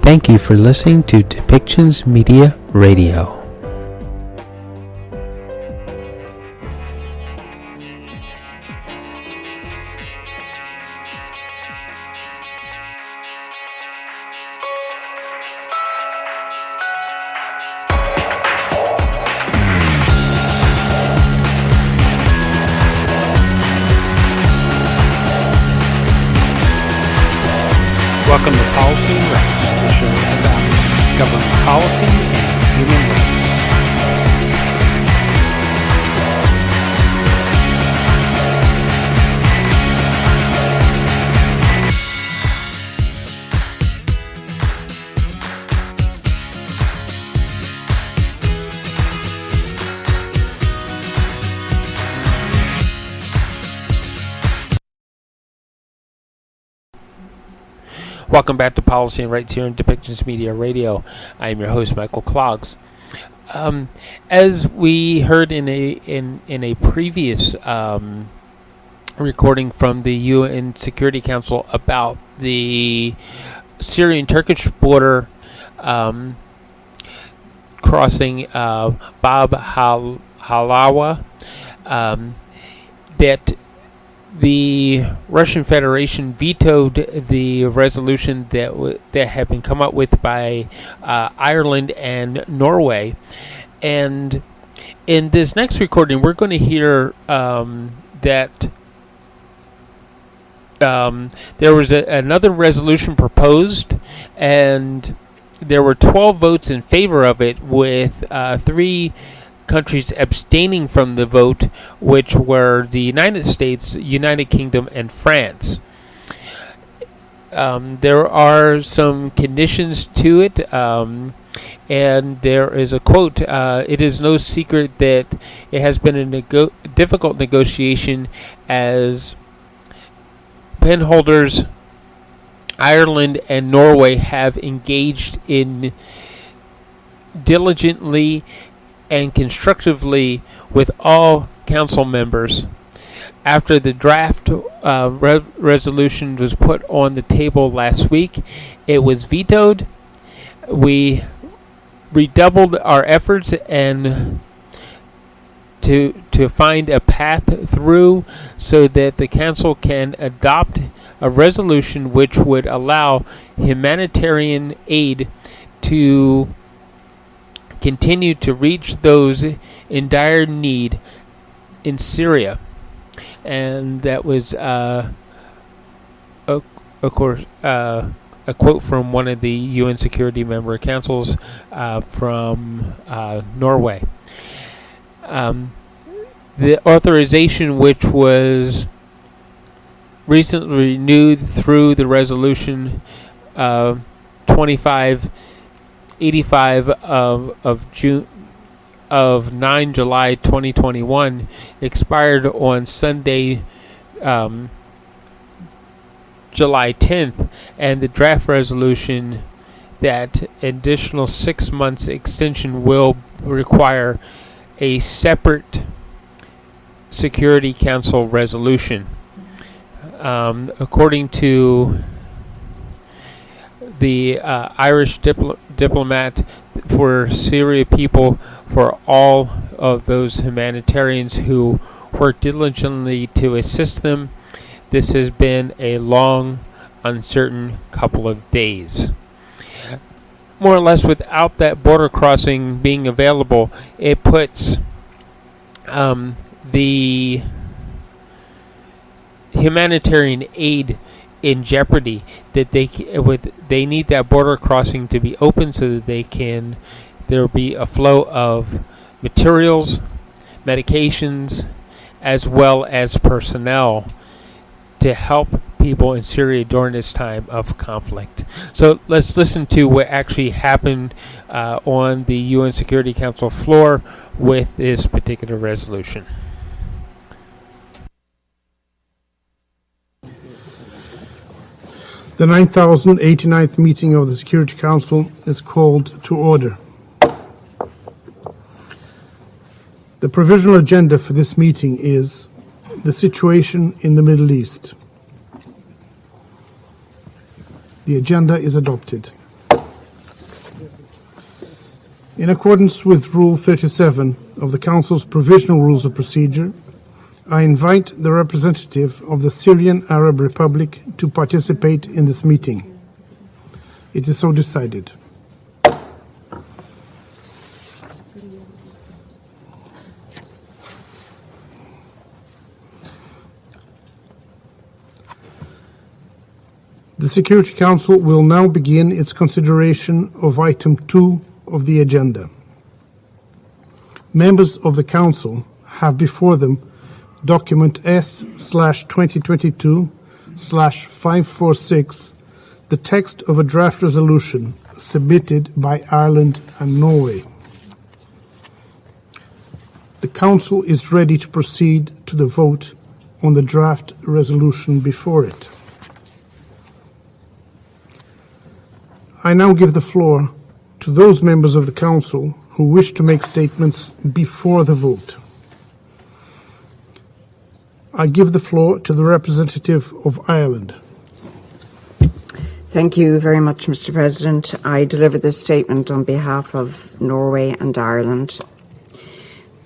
Thank you for listening to Depictions Media Radio. Welcome to Policy and Rights, the show about government policy and human rights. Welcome back to Policy and Rights here on Depictions Media Radio. I am your host, Michael Clogs. As we heard in a previous recording from the UN Security Council about the Syrian-Turkish border crossing Bab al-Hawa, that the Russian Federation vetoed the resolution that had been come up with by Ireland and Norway. And in this next recording, we're going to hear that there was another resolution proposed, and there were 12 votes in favor of it, with 3 countries abstaining from the vote, which were the United States, United Kingdom, and France. There are some conditions to it, and there is a quote, "It is no secret that it has been a difficult negotiation as penholders Ireland and Norway have engaged in diligently and constructively with all council members. After the draft resolution was put on the table last week, it was vetoed. We redoubled our efforts and to find a path through so that the council can adopt a resolution which would allow humanitarian aid to continue to reach those in dire need in Syria." And that was, of course, a quote from one of the UN Security Member Councils from Norway. The authorization, which was recently renewed through the resolution 2585 of June of 9 July 2021, expired on Sunday, July 10th, and the draft resolution that additional 6 months extension will require a separate Security Council resolution. According to the Irish diplomat for Syria people, for all of those humanitarians who work diligently to assist them, this has been a long, uncertain couple of days. More or less, without that border crossing being available, it puts the humanitarian aid in jeopardy, that they need that border crossing to be open so that there'll be a flow of materials, medications, as well as personnel to help people in Syria during this time of conflict. So let's listen to what actually happened on the UN Security Council floor with this particular resolution. The 9089th meeting of the Security Council is called to order. The provisional agenda for this meeting is the situation in the Middle East. The agenda is adopted. In accordance with Rule 37 of the Council's Provisional Rules of Procedure, I invite the representative of the Syrian Arab Republic to participate in this meeting. It is so decided. The Security Council will now begin its consideration of item 2 of the agenda. Members of the Council have before them document S/2022/546, the text of a draft resolution submitted by Ireland and Norway. The Council is ready to proceed to the vote on the draft resolution before it. I now give the floor to those members of the Council who wish to make statements before the vote. I give the floor to the representative of Ireland. Thank you very much, Mr. President. I deliver this statement on behalf of Norway and Ireland.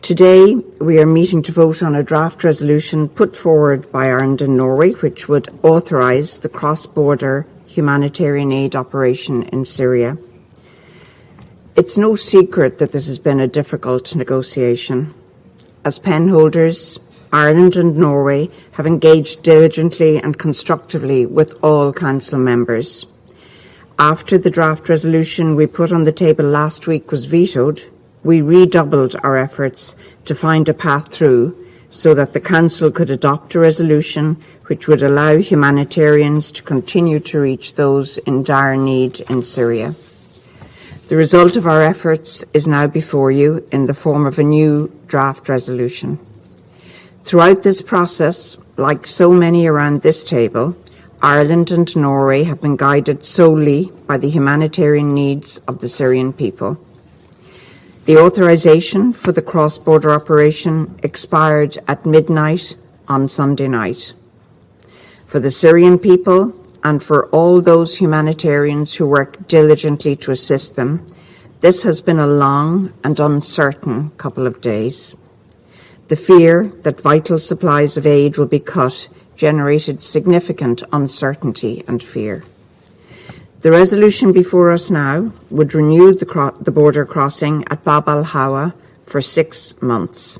Today, we are meeting to vote on a draft resolution put forward by Ireland and Norway, which would authorise the cross-border humanitarian aid operation in Syria. It's no secret that this has been a difficult negotiation. As penholders, Ireland and Norway have engaged diligently and constructively with all Council members. After the draft resolution we put on the table last week was vetoed, we redoubled our efforts to find a path through so that the Council could adopt a resolution which would allow humanitarians to continue to reach those in dire need in Syria. The result of our efforts is now before you in the form of a new draft resolution. Throughout this process, like so many around this table, Ireland and Norway have been guided solely by the humanitarian needs of the Syrian people. The authorisation for the cross-border operation expired at midnight on Sunday night. For the Syrian people and for all those humanitarians who work diligently to assist them, this has been a long and uncertain couple of days. The fear that vital supplies of aid will be cut generated significant uncertainty and fear. The resolution before us now would renew the border crossing at Bab al-Hawa for 6 months.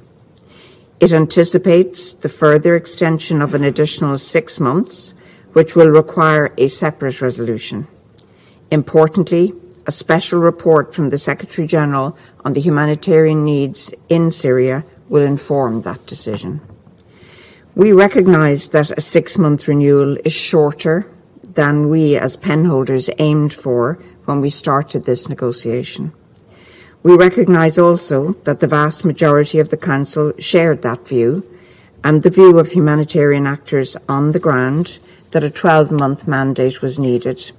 It anticipates the further extension of an additional 6 months, which will require a separate resolution. Importantly, a special report from the Secretary-General on the humanitarian needs in Syria will inform that decision. We recognise that a 6-month renewal is shorter than we as penholders aimed for when we started this negotiation. We recognise also that the vast majority of the Council shared that view and the view of humanitarian actors on the ground that a 12-month mandate was needed.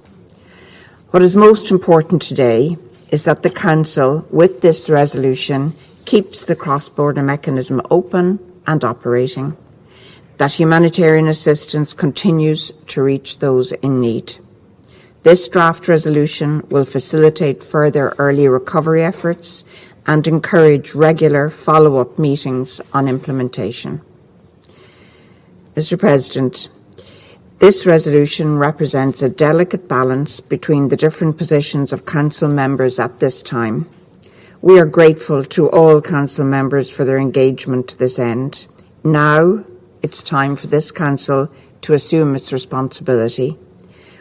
What is most important today is that the Council, with this resolution, keeps the cross-border mechanism open and operating, that humanitarian assistance continues to reach those in need. This draft resolution will facilitate further early recovery efforts and encourage regular follow-up meetings on implementation. Mr. President, this resolution represents a delicate balance between the different positions of Council members at this time. We are grateful to all Council members for their engagement to this end. Now it's time for this Council to assume its responsibility.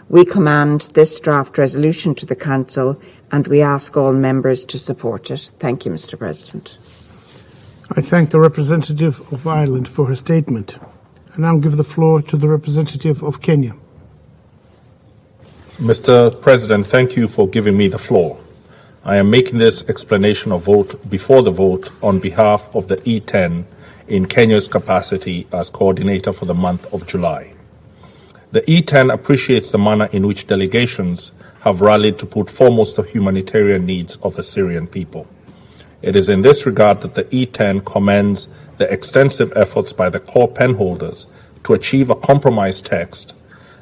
We command this draft resolution to the Council and we ask all members to support it. Thank you, Mr. President. I thank the representative of Ireland for her statement. I now give the floor to the representative of Kenya. Mr. President, thank you for giving me the floor. I am making this explanation of vote before the vote on behalf of the E10 in Kenya's capacity as coordinator for the month of July. The E10 appreciates the manner in which delegations have rallied to put foremost the humanitarian needs of the Syrian people. It is in this regard that the E10 commends the extensive efforts by the core penholders to achieve a compromise text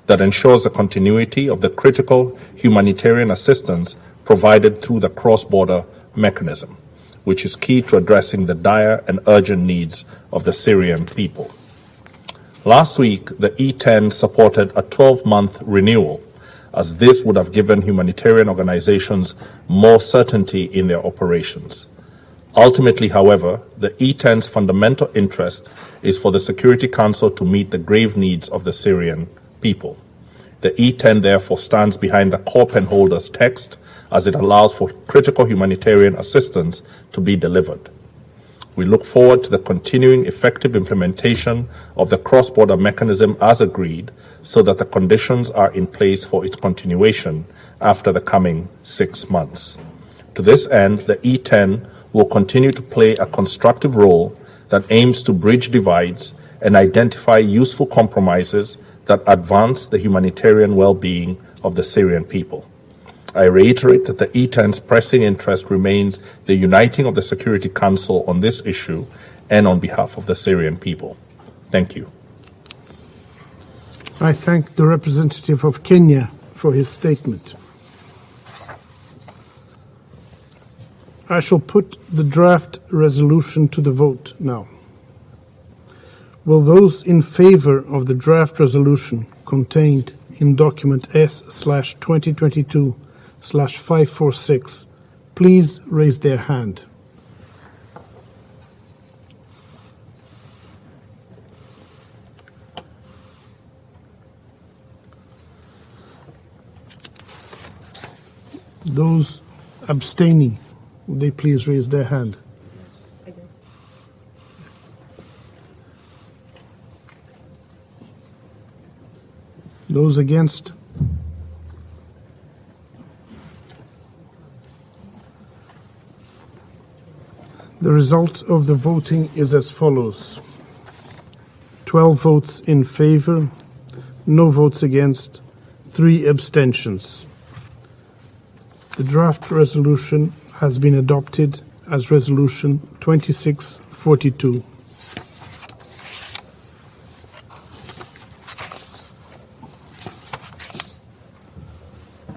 that ensures the continuity of the critical humanitarian assistance provided through the cross-border mechanism, which is key to addressing the dire and urgent needs of the Syrian people. Last week, the E10 supported a 12-month renewal, as this would have given humanitarian organizations more certainty in their operations. Ultimately, however, the E10's fundamental interest is for the Security Council to meet the grave needs of the Syrian people. The E10 therefore stands behind the core penholders text, as it allows for critical humanitarian assistance to be delivered. We look forward to the continuing effective implementation of the cross-border mechanism as agreed, so that the conditions are in place for its continuation after the coming 6 months. To this end, the E10 will continue to play a constructive role that aims to bridge divides and identify useful compromises that advance the humanitarian well-being of the Syrian people. I reiterate that the E10's pressing interest remains the uniting of the Security Council on this issue and on behalf of the Syrian people. Thank you. I thank the representative of Kenya for his statement. I shall put the draft resolution to the vote now. Will those in favor of the draft resolution contained in document S/2022/546 please raise their hand? Those abstaining, would they please raise their hand? Those against? The result of the voting is as follows: 12 votes in favor, no votes against, 3 abstentions. The draft resolution has been adopted as Resolution 2642.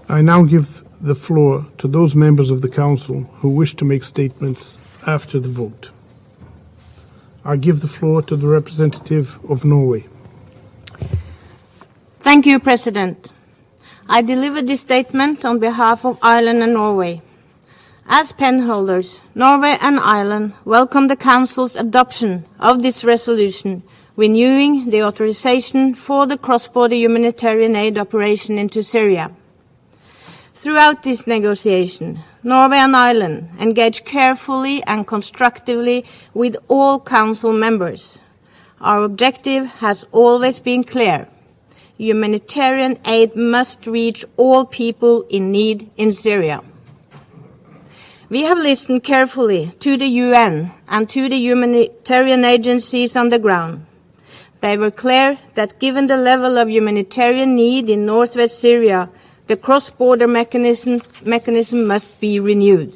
I now give the floor to those members of the Council who wish to make statements after the vote. I give the floor to the representative of Norway. Thank you, President. I deliver this statement on behalf of Ireland and Norway. As penholders, Norway and Ireland welcome the Council's adoption of this resolution, renewing the authorization for the cross-border humanitarian aid operation into Syria. Throughout this negotiation, Norway and Ireland engage carefully and constructively with all Council members. Our objective has always been clear: humanitarian aid must reach all people in need in Syria. We have listened carefully to the UN and to the humanitarian agencies on the ground. They were clear that given the level of humanitarian need in northwest Syria, the cross-border mechanism must be renewed.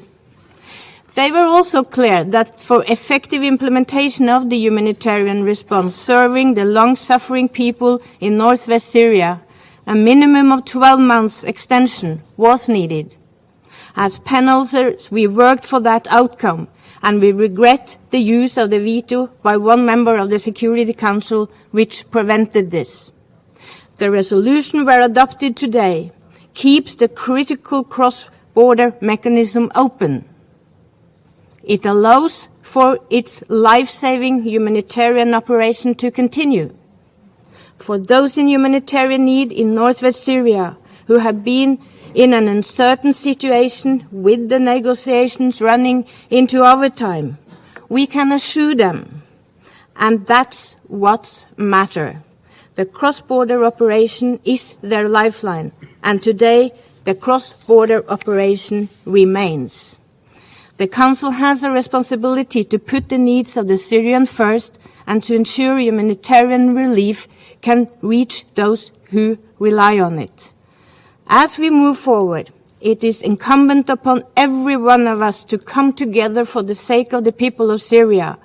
They were also clear that for effective implementation of the humanitarian response serving the long-suffering people in northwest Syria, a minimum of 12 months extension was needed. As penholders, we worked for that outcome, and we regret the use of the veto by one member of the Security Council which prevented this. The resolution we're adopted today keeps the critical cross-border mechanism open. It allows for its life-saving humanitarian operation to continue. For those in humanitarian need in northwest Syria who have been in an uncertain situation with the negotiations running into overtime, we can assure them, and that's what matters. The cross-border operation is their lifeline, and today the cross-border operation remains. The Council has a responsibility to put the needs of the Syrian first and to ensure humanitarian relief can reach those who rely on it. As we move forward, it is incumbent upon every one of us to come together for the sake of the people of Syria,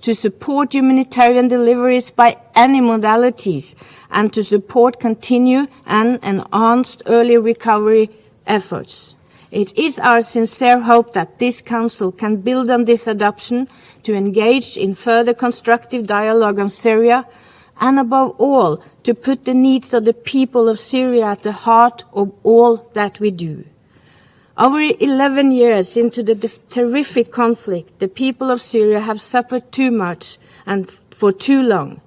to support humanitarian deliveries by any modalities, and to support continued and enhanced early recovery efforts. It is our sincere hope that this Council can build on this adoption to engage in further constructive dialogue on Syria, and above all, to put the needs of the people of Syria at the heart of all that we do. Over 11 years into the terrific conflict, the people of Syria have suffered too much and for too long.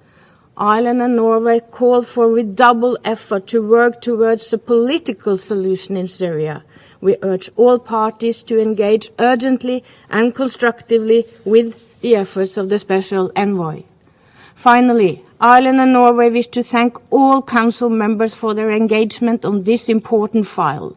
Ireland and Norway call for redoubled effort to work towards a political solution in Syria. We urge all parties to engage urgently and constructively with the efforts of the Special Envoy. Finally, Ireland and Norway wish to thank all Council members for their engagement on this important file.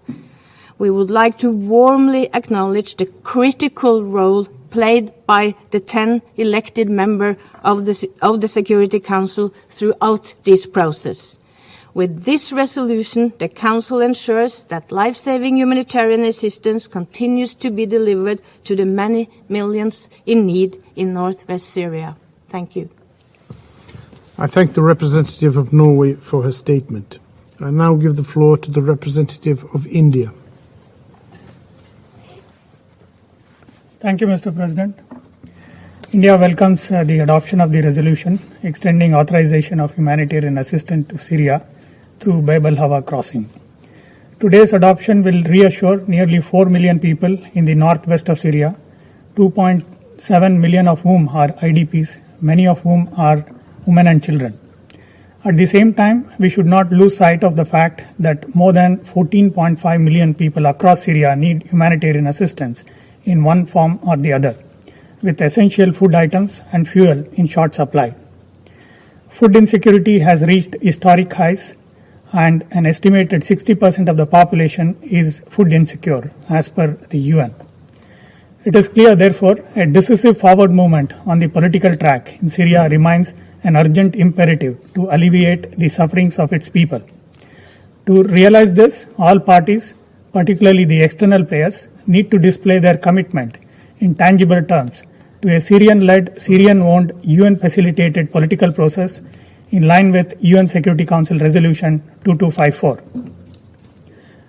We would like to warmly acknowledge the critical role played by the 10 elected members of the Security Council throughout this process. With this resolution, the Council ensures that life-saving humanitarian assistance continues to be delivered to the many millions in need in northwest Syria. Thank you. I thank the representative of Norway for her statement. I now give the floor to the representative of India. Thank you, Mr. President. India welcomes the adoption of the resolution extending authorization of humanitarian assistance to Syria through al-Hawa crossing. Today's adoption will reassure nearly 4 million people in the northwest of Syria, 2.7 million of whom are IDPs, many of whom are women and children. At the same time, we should not lose sight of the fact that more than 14.5 million people across Syria need humanitarian assistance in one form or the other, with essential food items and fuel in short supply. Food insecurity has reached historic highs, and an estimated 60% of the population is food insecure, as per the UN. It is clear, therefore, a decisive forward movement on the political track in Syria remains an urgent imperative to alleviate the sufferings of its people. To realize this, all parties, particularly the external players, need to display their commitment in tangible terms to a Syrian-led, Syrian-owned, UN-facilitated political process in line with UN Security Council Resolution 2254.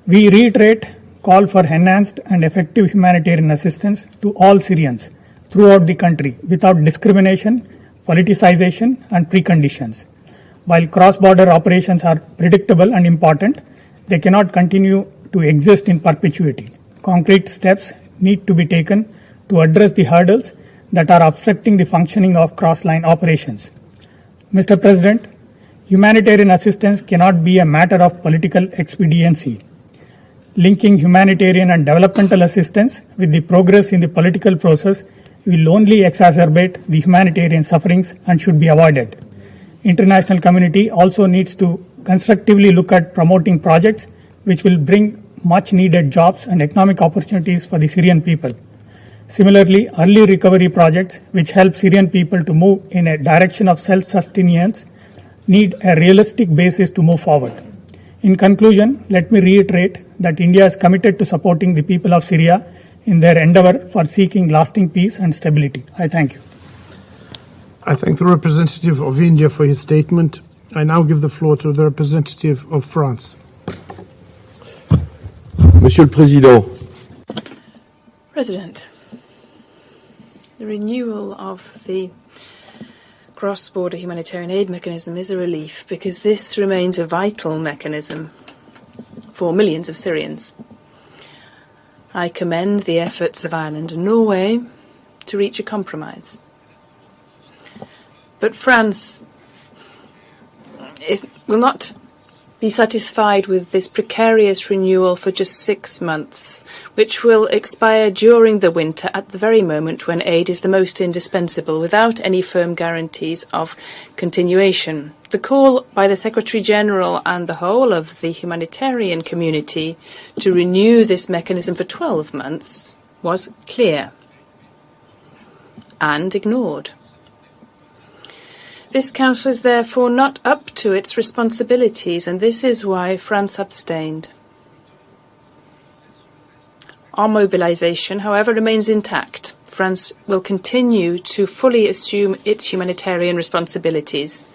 We reiterate call for enhanced and effective humanitarian assistance to all Syrians throughout the country without discrimination, politicization, and preconditions. While cross-border operations are predictable and important, they cannot continue to exist in perpetuity. Concrete steps need to be taken to address the hurdles that are obstructing the functioning of cross-line operations. Mr. President, humanitarian assistance cannot be a matter of political expediency. Linking humanitarian and developmental assistance with the progress in the political process will only exacerbate the humanitarian sufferings and should be avoided. International community also needs to constructively look at promoting projects which will bring much needed jobs and economic opportunities for the Syrian people. Similarly, early recovery projects which help Syrian people to move in a direction of self-sustenance need a realistic basis to move forward. In conclusion, let me reiterate that India is committed to supporting the people of Syria in their endeavor for seeking lasting peace and stability. I thank you. I thank the representative of India for his statement. I now give the floor to the representative of France. Monsieur le Président. President, the renewal of the cross-border humanitarian aid mechanism is a relief because this remains a vital mechanism for millions of Syrians. I commend the efforts of Ireland and Norway to reach a compromise. But France will not be satisfied with this precarious renewal for just 6 months, which will expire during the winter at the very moment when aid is the most indispensable, without any firm guarantees of continuation. The call by the Secretary-General and the whole of the humanitarian community to renew this mechanism for 12 months was clear and ignored. This Council is therefore not up to its responsibilities, and this is why France abstained. Our mobilization, however, remains intact. France will continue to fully assume its humanitarian responsibilities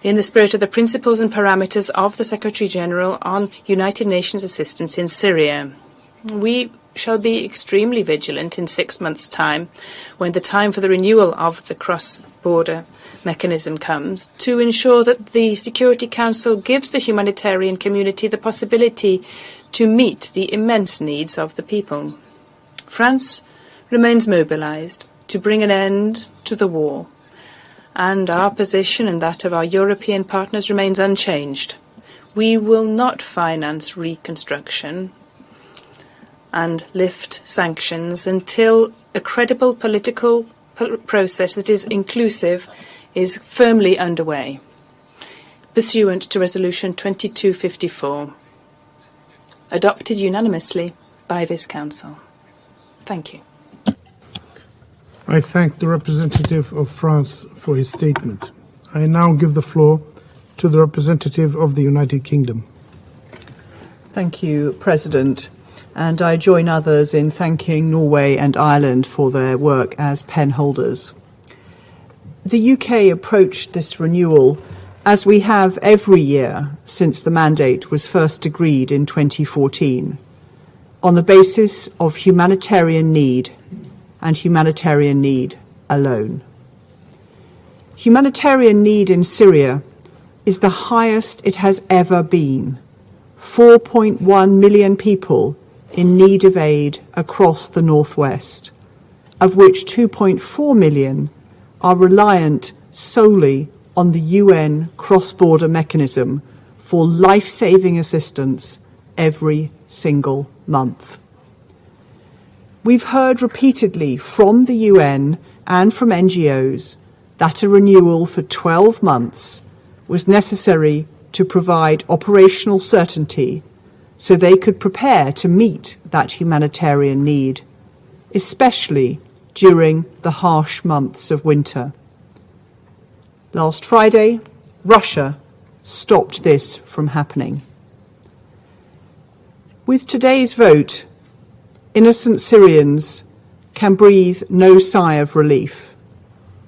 in the spirit of the principles and parameters of the Secretary-General on United Nations assistance in Syria. We shall be extremely vigilant in 6 months' time, when the time for the renewal of the cross-border mechanism comes, to ensure that the Security Council gives the humanitarian community the possibility to meet the immense needs of the people. France remains mobilised to bring an end to the war, and our position and that of our European partners remains unchanged. We will not finance reconstruction and lift sanctions until a credible political process that is inclusive is firmly underway, pursuant to Resolution 2254, adopted unanimously by this Council. Thank you. I thank the representative of France for his statement. I now give the floor to the representative of the United Kingdom. Thank you, President. And I join others in thanking Norway and Ireland for their work as penholders. The UK approached this renewal as we have every year since the mandate was first agreed in 2014, on the basis of humanitarian need and humanitarian need alone. Humanitarian need in Syria is the highest it has ever been. 4.1 million people in need of aid across the northwest, of which 2.4 million are reliant solely on the UN cross-border mechanism for life-saving assistance every single month. We've heard repeatedly from the UN and from NGOs that a renewal for 12 months was necessary to provide operational certainty so they could prepare to meet that humanitarian need, especially during the harsh months of winter. Last Friday, Russia stopped this from happening. With today's vote, innocent Syrians can breathe no sigh of relief.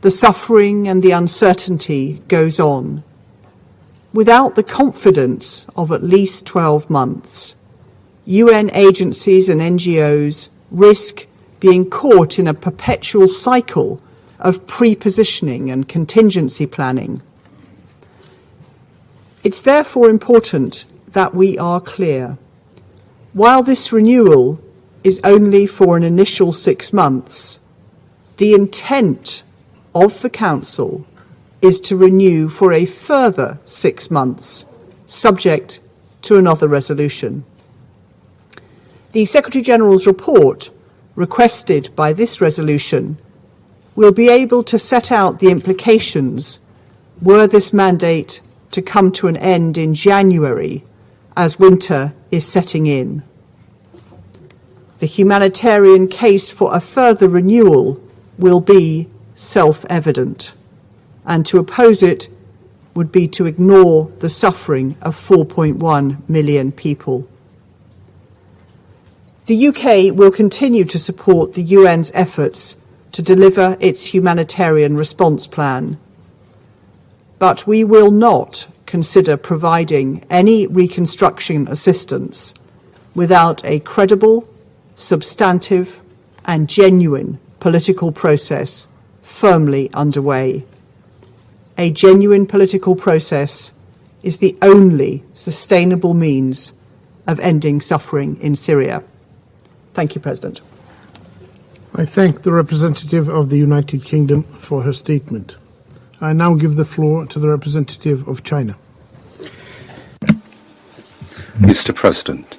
The suffering and the uncertainty goes on. Without the confidence of at least 12 months, UN agencies and NGOs risk being caught in a perpetual cycle of pre-positioning and contingency planning. It's therefore important that we are clear. While this renewal is only for an initial 6 months, the intent of the Council is to renew for a further 6 months, subject to another resolution. The Secretary-General's report, requested by this resolution, will be able to set out the implications were this mandate to come to an end in January as winter is setting in. The humanitarian case for a further renewal will be self-evident, and to oppose it would be to ignore the suffering of 4.1 million people. The UK will continue to support the UN's efforts to deliver its humanitarian response plan, but we will not consider providing any reconstruction assistance without a credible, substantive and genuine political process firmly underway. A genuine political process is the only sustainable means of ending suffering in Syria. Thank you, President. I thank the representative of the United Kingdom for her statement. I now give the floor to the representative of China. Mr. President,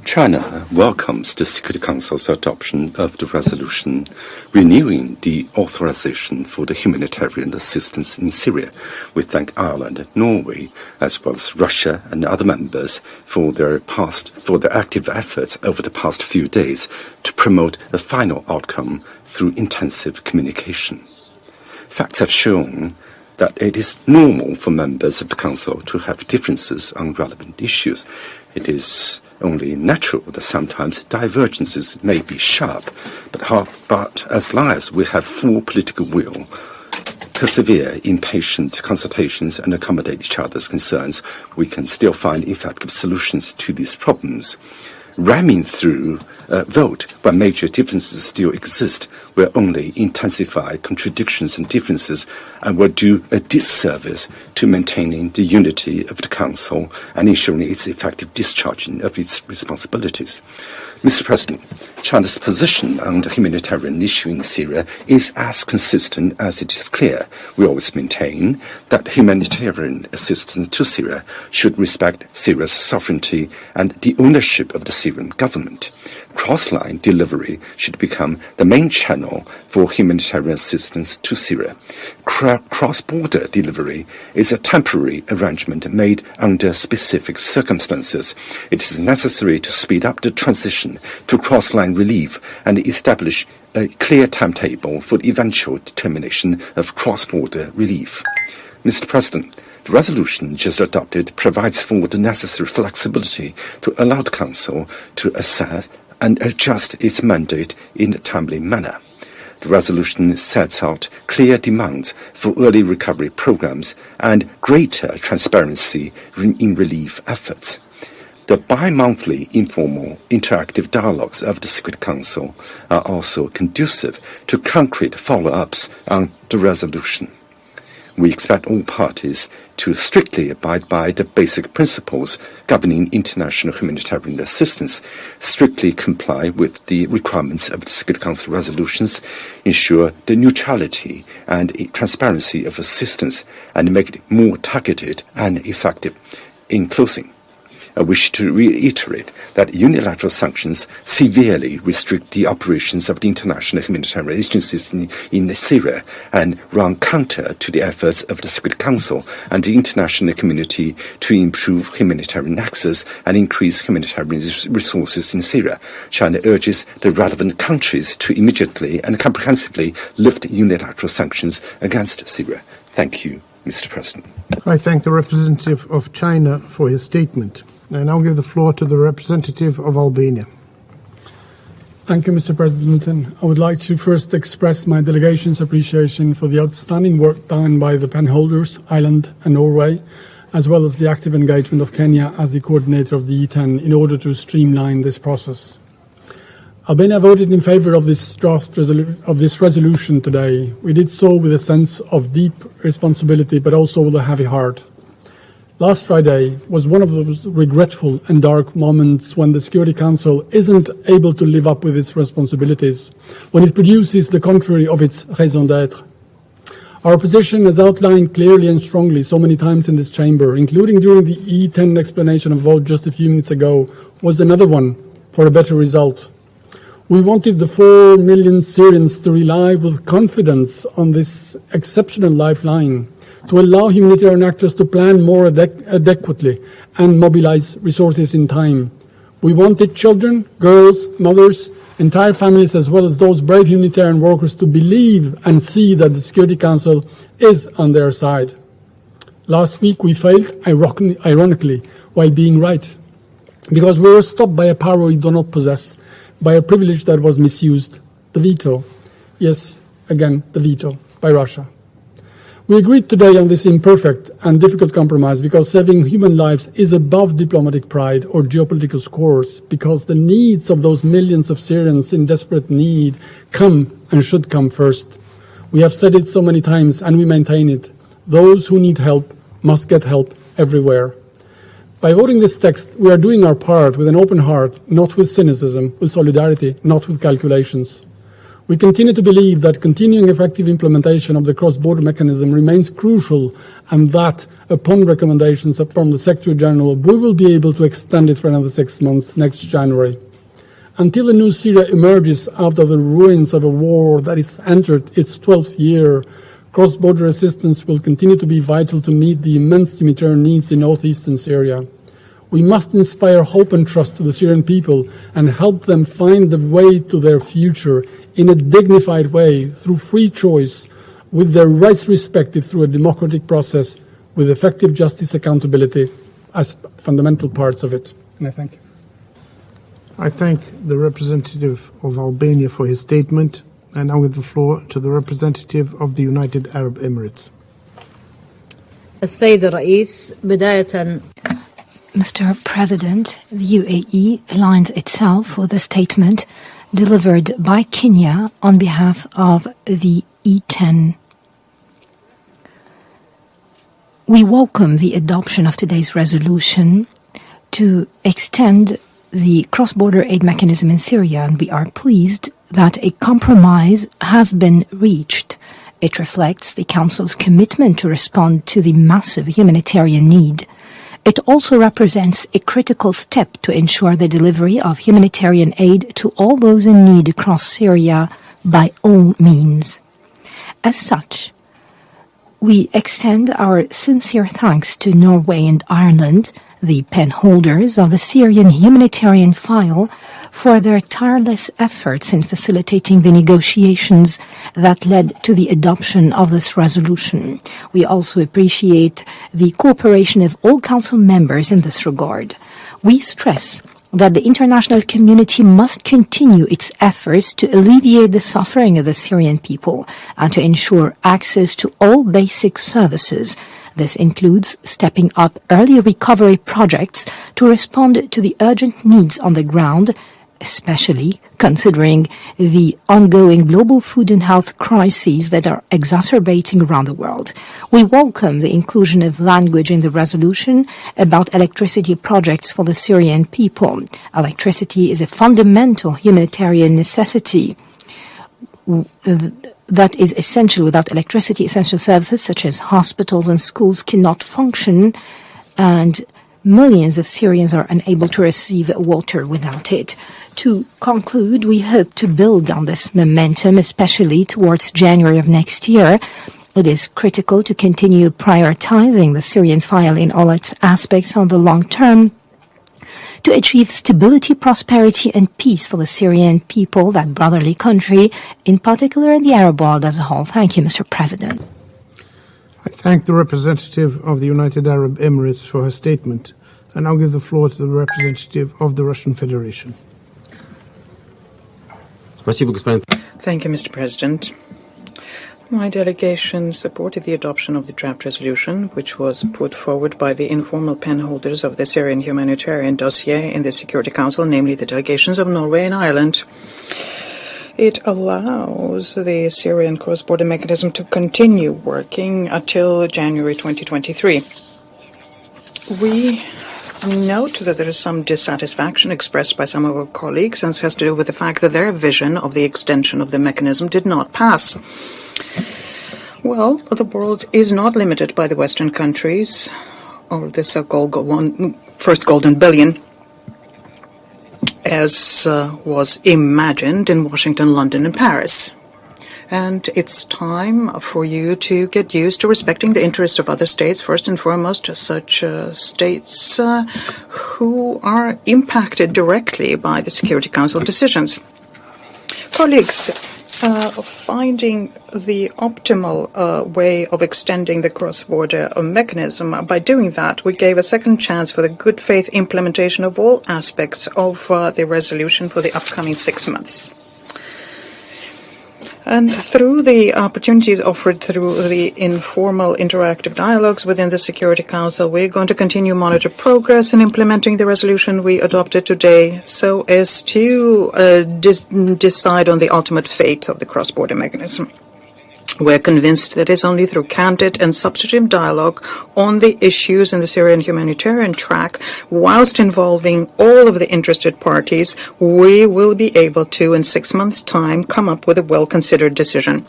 China welcomes the Security Council's adoption of the resolution renewing the authorization for the humanitarian assistance in Syria. We thank Ireland and Norway, as well as Russia and other members, for their active efforts over the past few days to promote a final outcome through intensive communication. Facts have shown that it is normal for members of the Council to have differences on relevant issues. It is only natural that sometimes divergences may be sharp, but as long as we have full political will, persevere in patient consultations and accommodate each other's concerns, we can still find effective solutions to these problems. ramming through a vote when major differences still exist will only intensify contradictions and differences and will do a disservice to maintaining the unity of the Council and ensuring its effective discharging of its responsibilities. Mr. President, China's position on the humanitarian issue in Syria is as consistent as it is clear. We always maintain that humanitarian assistance to Syria should respect Syria's sovereignty and the ownership of the Syrian government. Cross-line delivery should become the main channel for humanitarian assistance to Syria. Cross-border delivery is a temporary arrangement made under specific circumstances. It is necessary to speed up the transition to cross-line relief and establish a clear timetable for the eventual determination of cross-border relief. Mr. President, the resolution just adopted provides for the necessary flexibility to allow the Council to assess and adjust its mandate in a timely manner. The resolution sets out clear demands for early recovery programs and greater transparency in relief efforts. The bi-monthly informal interactive dialogues of the Security Council are also conducive to concrete follow-ups on the resolution. We expect all parties to strictly abide by the basic principles governing international humanitarian assistance, strictly comply with the requirements of the Security Council resolutions, ensure the neutrality and transparency of assistance, and make it more targeted and effective. In closing, I wish to reiterate that unilateral sanctions severely restrict the operations of the international humanitarian agencies in Syria and run counter to the efforts of the Security Council and the international community to improve humanitarian access and increase humanitarian resources in Syria. China urges the relevant countries to immediately and comprehensively lift unilateral sanctions against Syria. Thank you, Mr. President. I thank the representative of China for his statement. I now give the floor to the representative of Albania. Thank you, Mr. President. And I would like to first express my delegation's appreciation for the outstanding work done by the penholders, Ireland and Norway, as well as the active engagement of Kenya as the coordinator of the E10 in order to streamline this process. Albania voted in favor of this resolution today. We did so with a sense of deep responsibility, but also with a heavy heart. Last Friday was one of those regretful and dark moments when the Security Council isn't able to live up with its responsibilities, when it produces the contrary of its raison d'être. Our position, as outlined clearly and strongly so many times in this chamber, including during the E10 explanation of vote just a few minutes ago, was another one for a better result. We wanted the 4 million Syrians to rely with confidence on this exceptional lifeline, to allow humanitarian actors to plan more adequately and mobilize resources in time. We wanted children, girls, mothers, entire families, as well as those brave humanitarian workers to believe and see that the Security Council is on their side. Last week we failed, ironically, while being right, because we were stopped by a power we do not possess, by a privilege that was misused, the veto. Yes, again, the veto by Russia. We agreed today on this imperfect and difficult compromise because saving human lives is above diplomatic pride or geopolitical scores, because the needs of those millions of Syrians in desperate need come and should come first. We have said it so many times and we maintain it. Those who need help must get help everywhere. By voting this text, we are doing our part with an open heart, not with cynicism, with solidarity, not with calculations. We continue to believe that continuing effective implementation of the cross-border mechanism remains crucial, and that, upon recommendations from the Secretary General, we will be able to extend it for another 6 months next January. Until a new Syria emerges out of the ruins of a war that has entered its 12th year, cross-border assistance will continue to be vital to meet the immense humanitarian needs in northeastern Syria. We must inspire hope and trust to the Syrian people and help them find the way to their future in a dignified way, through free choice, with their rights respected through a democratic process, with effective justice accountability as fundamental parts of it. And I thank you. I thank the representative of Albania for his statement. I now give the floor to the representative of the United Arab Emirates. السيد الرئيس بداية Mr. President, the UAE aligns itself with a statement delivered by Kenya on behalf of the E10. We welcome the adoption of today's resolution to extend the cross-border aid mechanism in Syria, and we are pleased that a compromise has been reached. It reflects the Council's commitment to respond to the massive humanitarian need. It also represents a critical step to ensure the delivery of humanitarian aid to all those in need across Syria by all means. As such, we extend our sincere thanks to Norway and Ireland, the penholders of the Syrian humanitarian file, for their tireless efforts in facilitating the negotiations that led to the adoption of this resolution. We also appreciate the cooperation of all Council members in this regard. We stress that the international community must continue its efforts to alleviate the suffering of the Syrian people and to ensure access to all basic services. This includes stepping up early recovery projects to respond to the urgent needs on the ground, especially considering the ongoing global food and health crises that are exacerbating around the world. We welcome the inclusion of language in the resolution about electricity projects for the Syrian people. Electricity is a fundamental humanitarian necessity that is essential. Without electricity, essential services such as hospitals and schools cannot function, and millions of Syrians are unable to receive water without it. To conclude, we hope to build on this momentum, especially towards January of next year. It is critical to continue prioritizing the Syrian file in all its aspects on the long term to achieve stability, prosperity, and peace for the Syrian people, that brotherly country, in particular in the Arab world as a whole. Thank you, Mr. President. I thank the representative of the United Arab Emirates for her statement, and now give the floor to the representative of the Russian Federation. Thank you, Mr. President. My delegation supported the adoption of the draft resolution, which was put forward by the informal penholders of the Syrian humanitarian dossier in the Security Council, namely the delegations of Norway and Ireland. It allows the Syrian cross-border mechanism to continue working until January 2023. We note that there is some dissatisfaction expressed by some of our colleagues, and this has to do with the fact that their vision of the extension of the mechanism did not pass. Well, the world is not limited by the Western countries, or the so-called first golden billion, as was imagined in Washington, London, and Paris. And it's time for you to get used to respecting the interests of other states, first and foremost, such states who are impacted directly by the Security Council decisions. Colleagues, finding the optimal way of extending the cross-border mechanism, by doing that, we gave a second chance for the good faith implementation of all aspects of the resolution for the upcoming 6 months. And through the opportunities offered through the informal interactive dialogues within the Security Council, we're going to continue to monitor progress in implementing the resolution we adopted today, so as to decide on the ultimate fate of the cross-border mechanism. We're convinced that it's only through candid and substantive dialogue on the issues in the Syrian humanitarian track, whilst involving all of the interested parties, we will be able to, in 6 months' time, come up with a well-considered decision.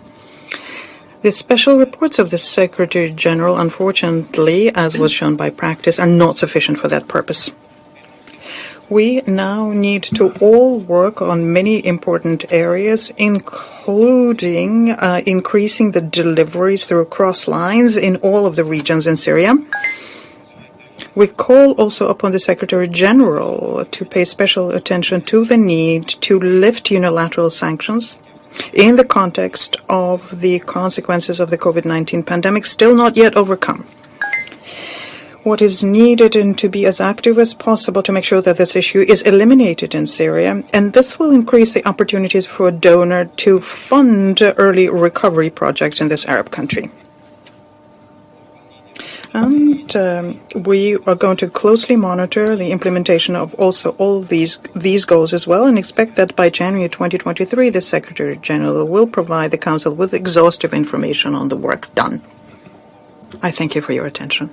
The special reports of the Secretary General, unfortunately, as was shown by practice, are not sufficient for that purpose. We now need to all work on many important areas, including increasing the deliveries through cross lines in all of the regions in Syria. We call also upon the Secretary General to pay special attention to the need to lift unilateral sanctions in the context of the consequences of the COVID-19 pandemic still not yet overcome. What is needed and to be as active as possible to make sure that this issue is eliminated in Syria, and this will increase the opportunities for a donor to fund early recovery projects in this Arab country. And we are going to closely monitor the implementation of also all these goals as well, and expect that by January 2023, the Secretary General will provide the Council with exhaustive information on the work done. I thank you for your attention.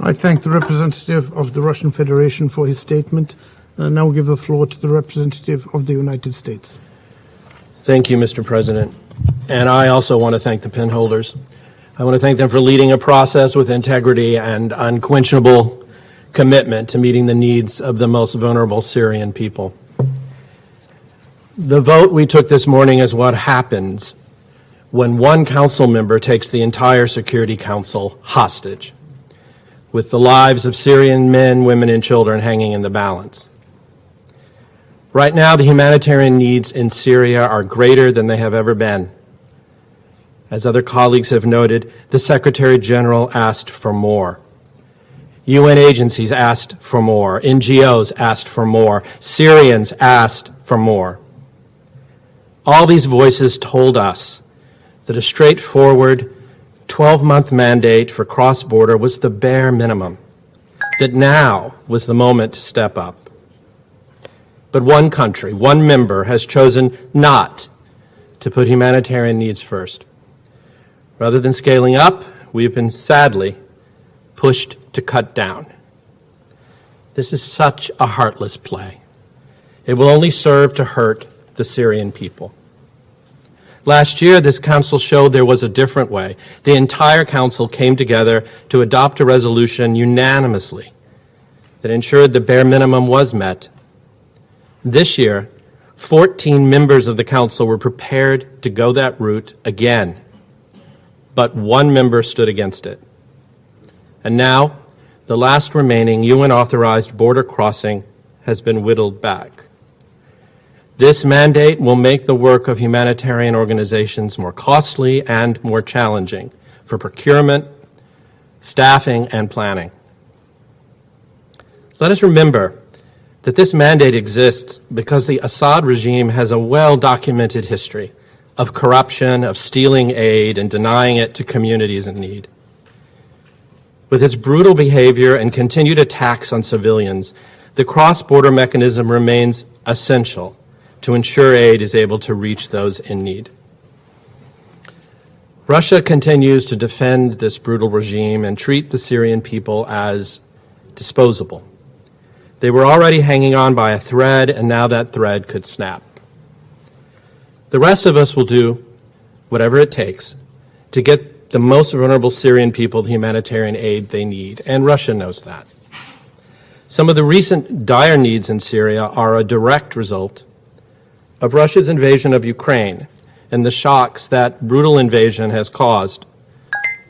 I thank the representative of the Russian Federation for his statement. I now give the floor to the representative of the United States. Thank you, Mr. President. And I also want to thank the penholders. I want to thank them for leading a process with integrity and unquenchable commitment to meeting the needs of the most vulnerable Syrian people. The vote we took this morning is what happens when one council member takes the entire Security Council hostage, with the lives of Syrian men, women, and children hanging in the balance. Right now, the humanitarian needs in Syria are greater than they have ever been. As other colleagues have noted, the Secretary General asked for more. UN agencies asked for more. NGOs asked for more. Syrians asked for more. All these voices told us that a straightforward 12-month mandate for cross-border was the bare minimum, that now was the moment to step up. But one country, one member, has chosen not to put humanitarian needs first. Rather than scaling up, we have been sadly pushed to cut down. This is such a heartless play. It will only serve to hurt the Syrian people. Last year, this council showed there was a different way. The entire council came together to adopt a resolution unanimously that ensured the bare minimum was met. This year, 14 members of the council were prepared to go that route again, but one member stood against it. And now, the last remaining UN-authorized border crossing has been whittled back. This mandate will make the work of humanitarian organizations more costly and more challenging for procurement, staffing, and planning. Let us remember that this mandate exists because the Assad regime has a well-documented history of corruption, of stealing aid, and denying it to communities in need. With its brutal behavior and continued attacks on civilians, the cross-border mechanism remains essential to ensure aid is able to reach those in need. Russia continues to defend this brutal regime and treat the Syrian people as disposable. They were already hanging on by a thread, and now that thread could snap. The rest of us will do whatever it takes to get the most vulnerable Syrian people the humanitarian aid they need, and Russia knows that. Some of the recent dire needs in Syria are a direct result of Russia's invasion of Ukraine and the shocks that brutal invasion has caused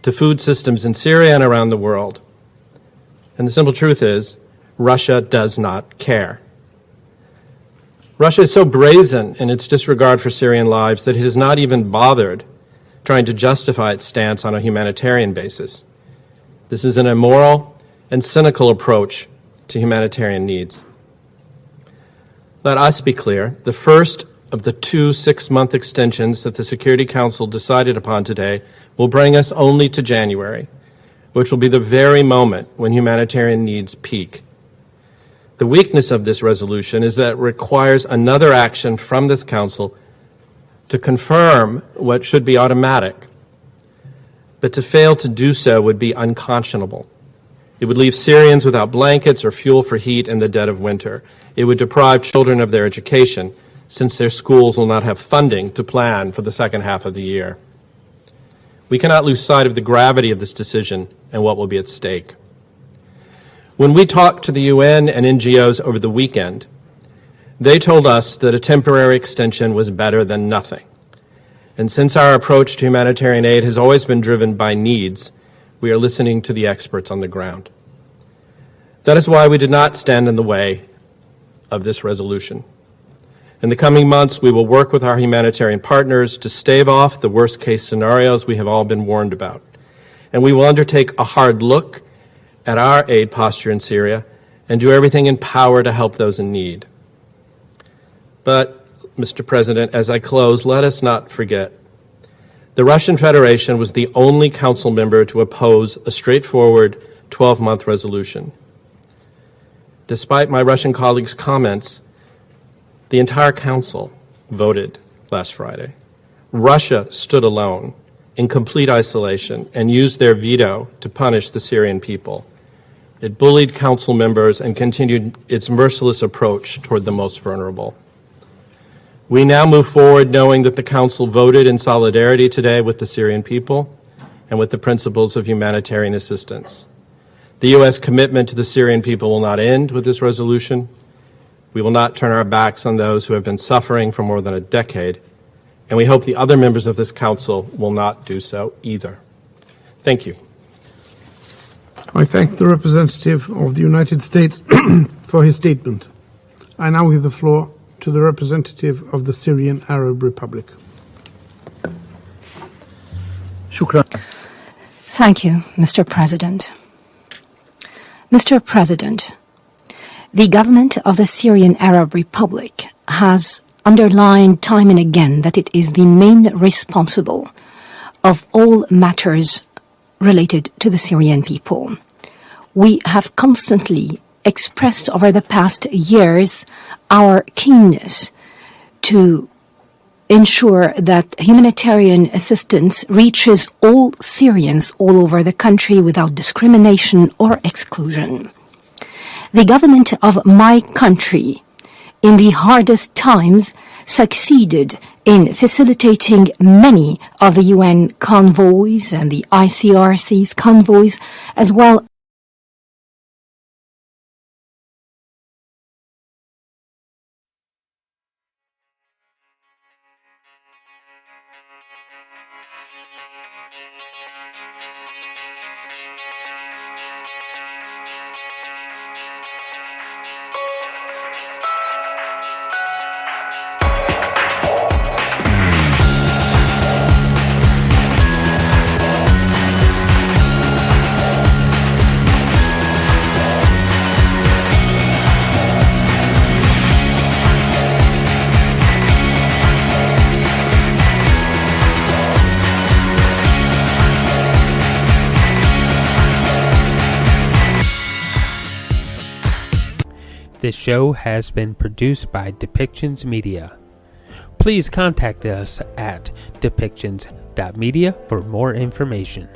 to food systems in Syria and around the world. And the simple truth is, Russia does not care. Russia is so brazen in its disregard for Syrian lives that it has not even bothered trying to justify its stance on a humanitarian basis. This is an immoral and cynical approach to humanitarian needs. Let us be clear, the first of the 2 6-month extensions that the Security Council decided upon today will bring us only to January, which will be the very moment when humanitarian needs peak. The weakness of this resolution is that it requires another action from this Council to confirm what should be automatic. But to fail to do so would be unconscionable. It would leave Syrians without blankets or fuel for heat in the dead of winter. It would deprive children of their education, since their schools will not have funding to plan for the second half of the year. We cannot lose sight of the gravity of this decision and what will be at stake. When we talked to the UN and NGOs over the weekend, they told us that a temporary extension was better than nothing. And since our approach to humanitarian aid has always been driven by needs, we are listening to the experts on the ground. That is why we did not stand in the way of this resolution. In the coming months, we will work with our humanitarian partners to stave off the worst-case scenarios we have all been warned about. And we will undertake a hard look at our aid posture in Syria and do everything in power to help those in need. But, Mr. President, as I close, let us not forget The Russian Federation was the only council member to oppose a straightforward 12-month resolution. Despite my Russian colleagues' comments, the entire council voted last Friday. Russia stood alone in complete isolation and used their veto to punish the Syrian people. It bullied council members and continued its merciless approach toward the most vulnerable. We now move forward knowing that the council voted in solidarity today with the Syrian people and with the principles of humanitarian assistance. The U.S. commitment to the Syrian people will not end with this resolution. We will not turn our backs on those who have been suffering for more than a decade, and we hope the other members of this council will not do so either. Thank you. I thank the representative of the United States for his statement. I now give the floor to the representative of the Syrian Arab Republic. Thank you, Mr. President. Mr. President, the government of the Syrian Arab Republic has underlined time and again that it is the main responsible of all matters related to the Syrian people. We have constantly expressed over the past years our keenness to ensure that humanitarian assistance reaches all Syrians all over the country without discrimination or exclusion. The government of my country, in the hardest times, succeeded in facilitating many of the UN convoys and the ICRC's convoys, as well This show has been produced by Depictions Media. Please contact us at depictions.media for more information.